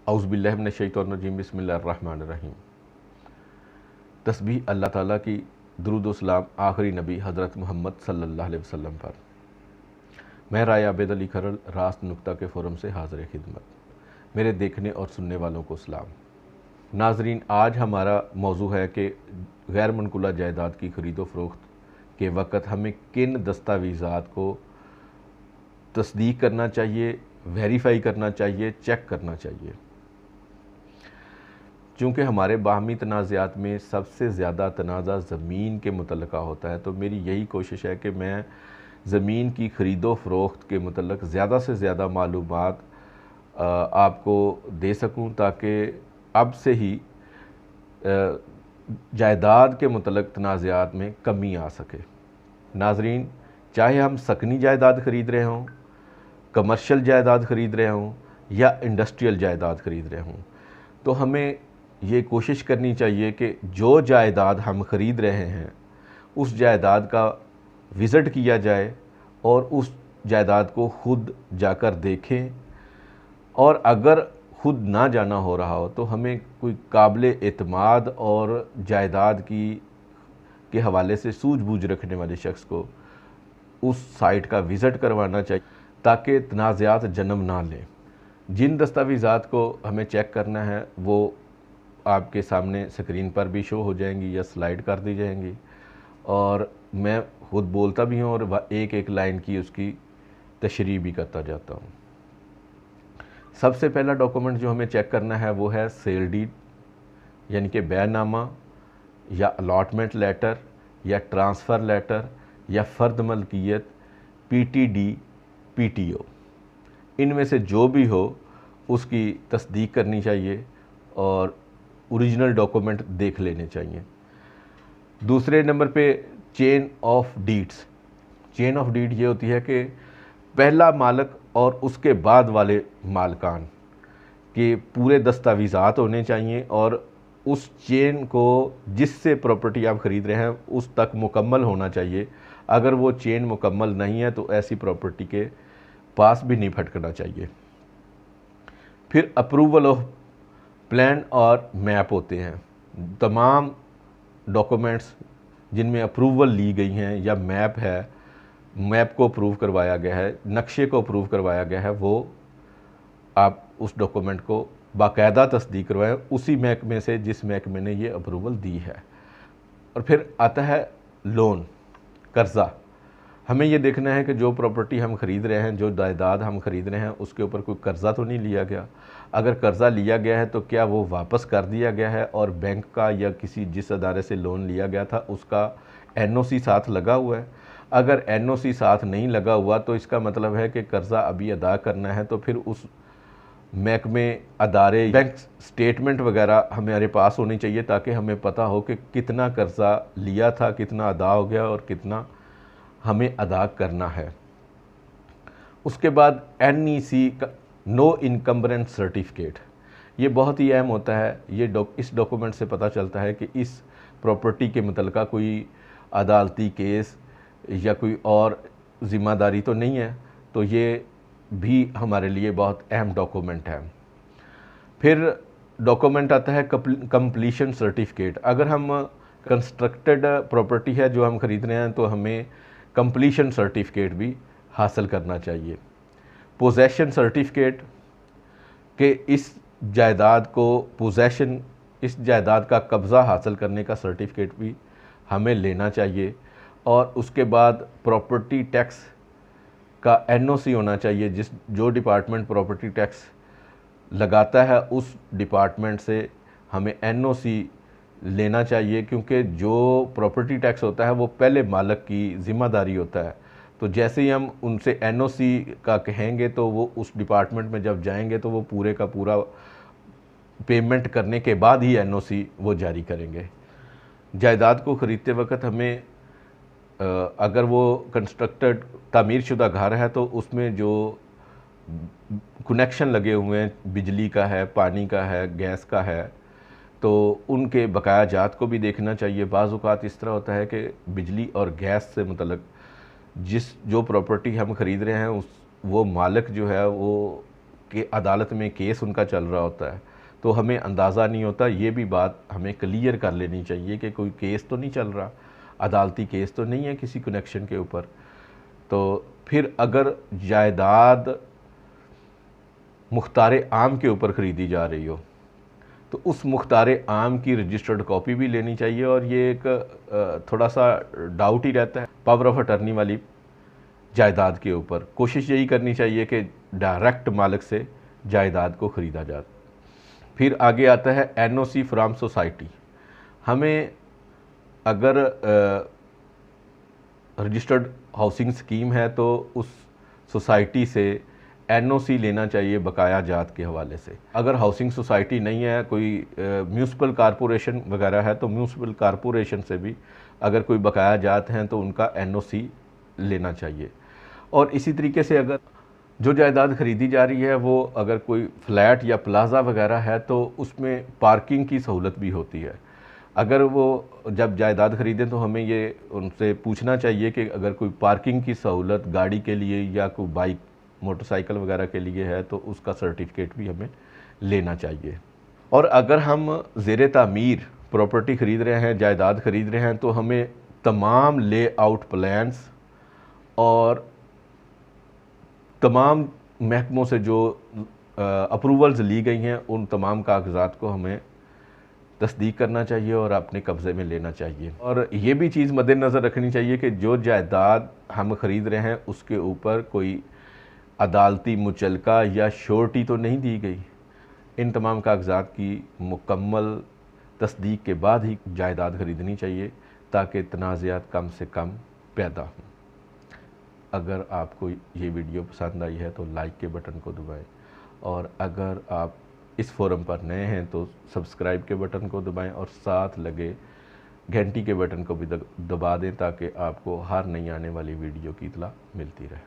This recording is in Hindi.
औज़ुबिल्लाहि मिनश्शैतानिर्रजीम बिस्मिल्लाहिर्रहमानिर्रहीम। तस्बीह अल्लाह ताला की, दुरूद व सलाम आखिरी नबी हज़रत मोहम्मद सल्लल्लाहु अलैहि वसल्लम पर। मैं राय आबिद अली खरल रास्त नुक्ता के फ़ोरम से हाज़िर खिदमत। मेरे देखने और सुनने वालों को सलाम। नाजरीन, आज हमारा मौजू है कि गैर मनकुला जायदाद की ख़रीदो फ़रोख्त के वक़्त हमें किन दस्तावेज़ात को तस्दीक करना चाहिए, वेरीफ़ाई करना चाहिए, चेक करना चाहिए। चूँकि हमारे बाहमी तनाज़ात में सबसे ज़्यादा तनाज़ा ज़मीन के मुतल्लिक़ा होता है, तो मेरी यही कोशिश है कि मैं ज़मीन की ख़रीदो फ़रोख्त के मुतल्लिक़ ज़्यादा से ज़्यादा मालूमात आपको दे सकूँ, ताकि अब से ही जायदाद के मुतल्लिक़ तनाज़ात में कमी आ सके। नाज़रीन, चाहे हम सकनी जायदाद ख़रीद रहे हों, कमर्शियल जायदाद ख़रीद रहे हों या इंडस्ट्रियल जायदाद ख़रीद रहे हों, तो हमें ये कोशिश करनी चाहिए कि जो जायदाद हम ख़रीद रहे हैं उस जायदाद का विज़िट किया जाए और उस जायदाद को ख़ुद जाकर देखें, और अगर ख़ुद ना जाना हो रहा हो तो हमें कोई काबिल एतमाद और जायदाद के हवाले से सूझबूझ रखने वाले शख्स को उस साइट का विज़िट करवाना चाहिए, ताकि तनाज़ात जन्म ना लें। जिन दस्तावेज़ात को हमें चेक करना है वो आपके सामने स्क्रीन पर भी शो हो जाएंगी या स्लाइड कर दी जाएंगी, और मैं खुद बोलता भी हूँ और एक एक लाइन की उसकी तशरीह भी करता जाता हूँ। सबसे पहला डॉक्यूमेंट जो हमें चेक करना है वो है सेल डीड, यानी कि बैनामा या अलॉटमेंट लेटर या ट्रांसफ़र लेटर या फ़र्द मलकियत, पीटीडी, पीटीओ। इनमें से जो भी हो उसकी तस्दीक करनी चाहिए और ओरिजिनल डॉक्यूमेंट देख लेने चाहिए। दूसरे नंबर पे chain of deeds. Chain of deed ये होती है कि पहला मालिक और उसके बाद वाले मालिकान के पूरे दस्तावेज़ात होने चाहिए, और उस चेन को जिससे प्रॉपर्टी आप ख़रीद रहे हैं उस तक मुकम्मल होना चाहिए। अगर वो चेन मुकम्मल नहीं है तो ऐसी प्रॉपर्टी के पास भी नहीं भटकना चाहिए। फिर अप्रूवल ऑफ प्लान और मैप होते हैं। तमाम डॉक्यूमेंट्स जिनमें अप्रूवल ली गई हैं या मैप है, मैप को अप्रूव करवाया गया है, नक्शे को अप्रूव करवाया गया है, वो आप उस डॉक्यूमेंट को बाकायदा तस्दीक करवाएं उसी महकमे से जिस महकमे ने ये अप्रूवल दी है। और फिर आता है लोन, कर्ज़ा। हमें ये देखना है कि जो प्रॉपर्टी हम ख़रीद रहे हैं, जो जायदाद हम ख़रीद रहे हैं, उसके ऊपर कोई कर्ज़ा तो नहीं लिया गया। अगर कर्ज़ा लिया गया है तो क्या वो वापस कर दिया गया है, और बैंक का या किसी जिस अदारे से लोन लिया गया था उसका एनओसी साथ लगा हुआ है। अगर एनओसी साथ नहीं लगा हुआ तो इसका मतलब है कि कर्ज़ा अभी अदा करना है, तो फिर उस महकमे, अदारे, बैंक स्टेटमेंट वगैरह हमारे पास होनी चाहिए, ताकि हमें पता हो कि कितना कर्ज़ा लिया था, कितना अदा हो गया और कितना हमें अदा करना है। उसके बाद एनईसी का नो इनकम्बरेंस सर्टिफिकेट, ये बहुत ही अहम होता है। ये इस डॉक्यूमेंट से पता चलता है कि इस प्रॉपर्टी के मुतल्लिक़ा कोई अदालती केस या कोई और ज़िम्मेदारी तो नहीं है, तो ये भी हमारे लिए बहुत अहम डॉक्यूमेंट है। फिर डॉक्यूमेंट आता है कंप्लीशन सर्टिफिकेट। अगर हम कंस्ट्रक्टेड प्रॉपर्टी है जो हम ख़रीद रहे हैं तो हमें कंप्लीशन सर्टिफिकेट भी हासिल करना चाहिए। पोजेशन सर्टिफिकेट कि इस जायदाद को पोजेशन, इस जायदाद का कब्ज़ा हासिल करने का सर्टिफिकेट भी हमें लेना चाहिए। और उसके बाद प्रॉपर्टी टैक्स का एनओसी होना चाहिए। जो डिपार्टमेंट प्रॉपर्टी टैक्स लगाता है उस डिपार्टमेंट से हमें एनओसी लेना चाहिए, क्योंकि जो प्रॉपर्टी टैक्स होता है वो पहले मालिक की ज़िम्मेदारी होता है। तो जैसे ही हम उनसे एनओसी का कहेंगे तो वो उस डिपार्टमेंट में जब जाएंगे तो वो पूरे का पूरा पेमेंट करने के बाद ही एनओसी वो जारी करेंगे। जायदाद को ख़रीदते वक्त हमें अगर वो कंस्ट्रक्टेड तामीर शुदा घर है तो उसमें जो कनेक्शन लगे हुए हैं, बिजली का है, पानी का है, गैस का है, तो उनके बकाया जात को भी देखना चाहिए। बाज़ औक़ात इस तरह होता है कि बिजली और गैस से मुतल्लिक़ जो प्रॉपर्टी हम ख़रीद रहे हैं वो मालिक जो है वो कि अदालत में केस उनका चल रहा होता है तो हमें अंदाज़ा नहीं होता। ये भी बात हमें क्लियर कर लेनी चाहिए कि कोई केस तो नहीं चल रहा, अदालती केस तो नहीं है किसी कनेक्शन के ऊपर। तो फिर अगर जायदाद मुख्तारे आम के ऊपर ख़रीदी जा रही हो तो उस मुख्तारे आम की रजिस्टर्ड कॉपी भी लेनी चाहिए। और ये एक थोड़ा सा डाउट ही रहता है पावर ऑफ अटर्नी वाली जायदाद के ऊपर। कोशिश यही करनी चाहिए कि डायरेक्ट मालिक से जायदाद को ख़रीदा जाए। फिर आगे आता है एनओसी फ्रॉम सोसाइटी। हमें अगर रजिस्टर्ड हाउसिंग स्कीम है तो उस सोसाइटी से एनओसी लेना चाहिए बकाया जात के हवाले से। अगर हाउसिंग सोसाइटी नहीं है, कोई म्यूनसिपल कारपोरेशन वगैरह है, तो म्यूनसिपल कारपोरेशन से भी अगर कोई बकाया जात हैं तो उनका एनओसी लेना चाहिए। और इसी तरीके से अगर जो जायदाद ख़रीदी जा रही है वो अगर कोई फ्लैट या प्लाज़ा वगैरह है तो उसमें पार्किंग की सहूलत भी होती है। अगर वो जब जायदाद ख़रीदें तो हमें ये उनसे पूछना चाहिए कि अगर कोई पार्किंग की सहूलत गाड़ी के लिए या कोई बाइक मोटरसाइकिल वगैरह के लिए है तो उसका सर्टिफिकेट भी हमें लेना चाहिए। और अगर हम ज़ेर तामीर प्रॉपर्टी ख़रीद रहे हैं, जायदाद ख़रीद रहे हैं, तो हमें तमाम लेआउट प्लान्स और तमाम महकमों से जो अप्रूवल्स ली गई हैं उन तमाम कागजात को हमें तस्दीक करना चाहिए और अपने कब्ज़े में लेना चाहिए। और ये भी चीज़ मद्देनज़र रखनी चाहिए कि जो जायदाद हम ख़रीद रहे हैं उसके ऊपर कोई अदालती मुचलका या श्योरिटी तो नहीं दी गई। इन तमाम कागजात की मुकम्मल तस्दीक के बाद ही जायदाद ख़रीदनी चाहिए ताकि तनाज़ात कम से कम पैदा हों। अगर आपको ये वीडियो पसंद आई है तो लाइक के बटन को दबाएं, और अगर आप इस फोरम पर नए हैं तो सब्सक्राइब के बटन को दबाएं और साथ लगे घंटी के बटन को भी दबा दें ताकि आपको हर नई आने वाली वीडियो की इत्तला मिलती रहे।